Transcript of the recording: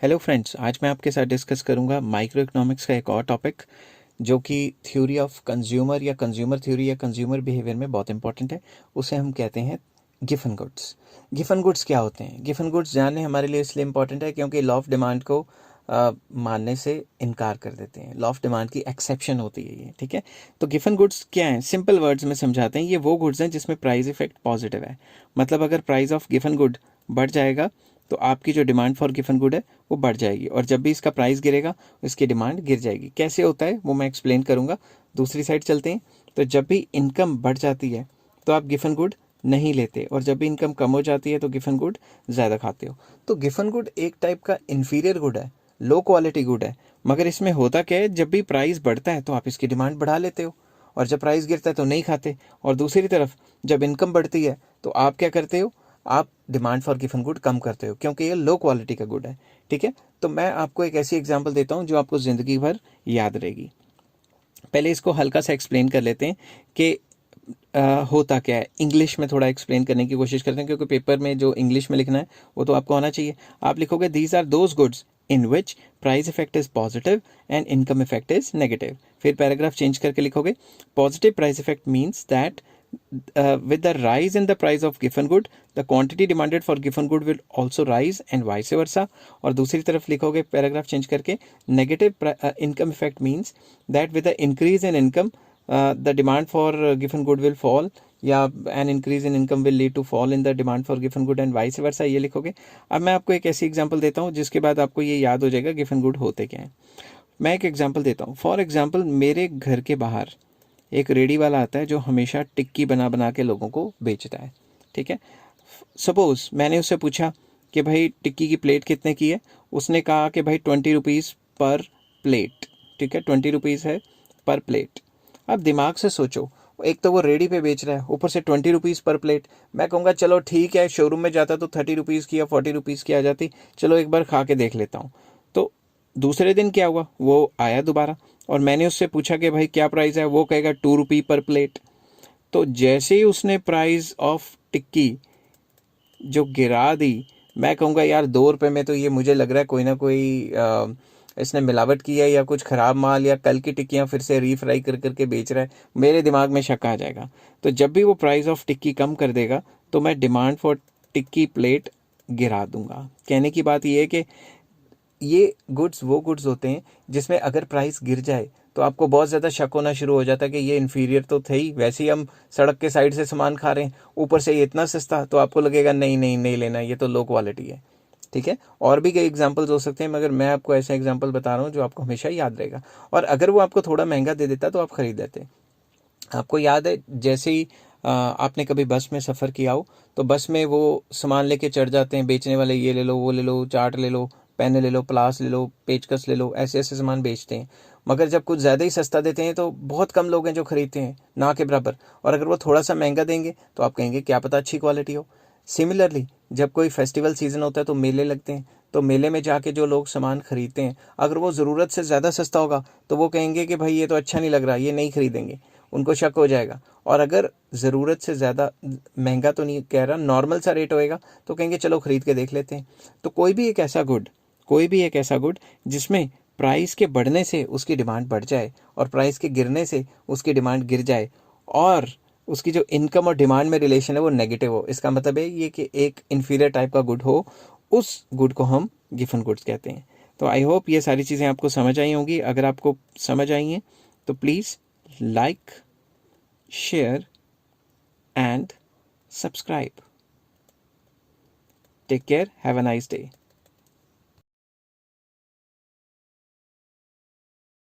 Hello friends, आज मैं आपके साथ डिस्कस करूंगा माइक्रो इकोनॉमिक्स का एक और टॉपिक जो कि थ्योरी ऑफ कंज्यूमर या कंज्यूमर थ्योरी या कंज्यूमर बिहेवियर में बहुत इंपॉर्टेंट है। उसे हम कहते हैं गिफन गुड्स। गिफन गुड्स क्या होते हैं? गिफन गुड्स जानने हमारे लिए इसलिए इंपॉर्टेंट है क्योंकि लॉ ऑफ डिमांड को मानने से इनकार कर देते हैं। लॉ ऑफ डिमांड की एक्सेप्शन होती है ये, ठीक है। तो गिफन गुड्स क्या हैं? सिंपल वर्ड्स में समझाते हैं। ये वो गुड्स हैं जिसमें प्राइस इफेक्ट पॉजिटिव है। मतलब अगर प्राइस ऑफ गिफन गुड बढ़ जाएगा तो आपकी जो डिमांड फॉर गिफन गुड है वो बढ़ जाएगी, और जब भी इसका प्राइस गिरेगा इसकी डिमांड गिर जाएगी। कैसे होता है वो मैं एक्सप्लेन करूंगा। दूसरी साइड चलते हैं। तो जब भी इनकम बढ़ जाती है तो आप गिफन गुड नहीं लेते, और जब भी इनकम कम हो जाती है तो गिफन गुड ज़्यादा खाते हो। तो गिफन गुड एक टाइप का इन्फीरियर गुड है, लो क्वालिटी गुड है। मगर इसमें होता क्या है, जब भी प्राइस बढ़ता है तो आप इसकी डिमांड बढ़ा लेते हो, और जब प्राइस गिरता है तो नहीं खाते। और दूसरी तरफ जब इनकम बढ़ती है तो आप क्या करते हो, आप demand for Giffen good come करते हो, क्योंकि ये लो क्वालिटी का गुड है, ठीक है। तो मैं आपको एक ऐसी एग्जांपल देता हूँ जो आपको ज़िंदगी भर याद रहेगी। पहले इसको हल्का सा एक्सप्लेन कर लेते हैं कि होता क्या है। इंग्लिश में थोड़ा एक्सप्लेन करने की कोशिश करते हैं, क्योंकि पेपर में जो इंग्लिश में लिखना है वो तो आपको आना चाहिए। आप लिखोगे these are those goods in which price effect is positive and income effect is negative. फिर पैराग्राफ चेंज करके लिखोगे positive price effect means that with the rise in the price of given good, the quantity demanded for given good will also rise and vice versa. और दूसरी तरफ लिखोगे paragraph change करके negative income effect means that with the increase in income the demand for given good will fall, या an increase in income will lead to fall in the demand for given good and vice versa, ये लिखोगे। अब मैं आपको एक ऐसी example देता हूँ जिसके बाद आपको ये याद हो जाएगा गिवन गुड होते क्या है। मैं एक एग्जांपल देता हूँ। फॉर एग्जांपल, मेरे घर के बाहर एक रेडी वाला आता है जो हमेशा टिक्की बना बना के लोगों को बेचता है, ठीक है। सपोज मैंने उससे पूछा कि भाई टिक्की की प्लेट कितने की है। उसने कहा कि भाई 20 रुपीज़ पर प्लेट, ठीक है, 20 रुपीज़ है पर प्लेट। अब दिमाग से सोचो, एक तो वो रेडी पे बेच रहा है, ऊपर से 20 रुपीज़ पर प्लेट। मैं कहूँगा चलो ठीक है, शोरूम में जाता तो 30 रुपीज़ की या 40 रुपीज़ की आ जाती, चलो एक बार खा के देख लेता हूँ। तो दूसरे दिन क्या हुआ, वो आया दोबारा और मैंने उससे पूछा कि भाई क्या प्राइस है। वो कहेगा 2 रुपये पर प्लेट। तो जैसे ही उसने प्राइस ऑफ टिक्की जो गिरा दी, मैं कहूँगा यार 2 रुपये में तो ये मुझे लग रहा है कोई ना कोई इसने मिलावट की है, या कुछ ख़राब माल, या कल की टिक्कियाँ फिर से रीफ्राई कर करके बेच रहा है। मेरे दिमाग में शक आ जाएगा। तो जब भी वो प्राइस ऑफ टिक्की कम कर देगा तो मैं डिमांड फॉर टिक्की प्लेट गिरा दूंगा। कहने की बात ये है कि ये गुड्स वो गुड्स होते हैं जिसमें अगर प्राइस गिर जाए तो आपको बहुत ज़्यादा शक होना शुरू हो जाता है कि ये इन्फीरियर तो थे ही, वैसे ही हम सड़क के साइड से सामान खा रहे हैं, ऊपर से ये इतना सस्ता, तो आपको लगेगा नहीं नहीं नहीं लेना, ये तो लो क्वालिटी है, ठीक है। और भी कई एग्जांपल्स हो सकते हैं, मगर मैं आपको ऐसा एग्जांपल बता रहा हूँ जो आपको हमेशा याद रहेगा। और अगर वो आपको थोड़ा महंगा दे देता तो आप खरीद लेते। आपको याद है जैसे ही आपने कभी बस में सफ़र किया हो तो बस में वो सामान लेके चढ़ जाते हैं बेचने वाले, ये ले लो, वो ले लो, चार्ट ले लो, पेन ले लो, प्लास ले लो, पेचकस ले लो, ऐसे ऐसे सामान बेचते हैं। मगर जब कुछ ज़्यादा ही सस्ता देते हैं तो बहुत कम लोग हैं जो खरीदते हैं, ना के बराबर। और अगर वो थोड़ा सा महंगा देंगे तो आप कहेंगे क्या पता अच्छी क्वालिटी हो। सिमिलरली जब कोई फेस्टिवल सीज़न होता है तो मेले लगते हैं, तो मेले में जाके जो लोग सामान खरीदते हैं, अगर वो ज़रूरत से ज़्यादा सस्ता होगा तो वो कहेंगे कि भाई ये तो अच्छा नहीं लग रहा, ये नहीं खरीदेंगे, उनको शक हो जाएगा। और अगर ज़रूरत से ज़्यादा महंगा तो नहीं कह रहा, नॉर्मल सा रेट होएगा, तो कहेंगे चलो ख़रीद के देख लेते हैं। तो कोई भी एक ऐसा गुड जिसमें प्राइस के बढ़ने से उसकी डिमांड बढ़ जाए और प्राइस के गिरने से उसकी डिमांड गिर जाए, और उसकी जो इनकम और डिमांड में रिलेशन है वो नेगेटिव हो, इसका मतलब है ये कि एक इन्फीरियर टाइप का गुड हो, उस गुड को हम गिफन गुड्स कहते हैं। तो आई होप ये सारी चीज़ें आपको समझ आई होंगी। अगर आपको समझ आई हैं तो please like, share and subscribe. Take care. Have a nice day.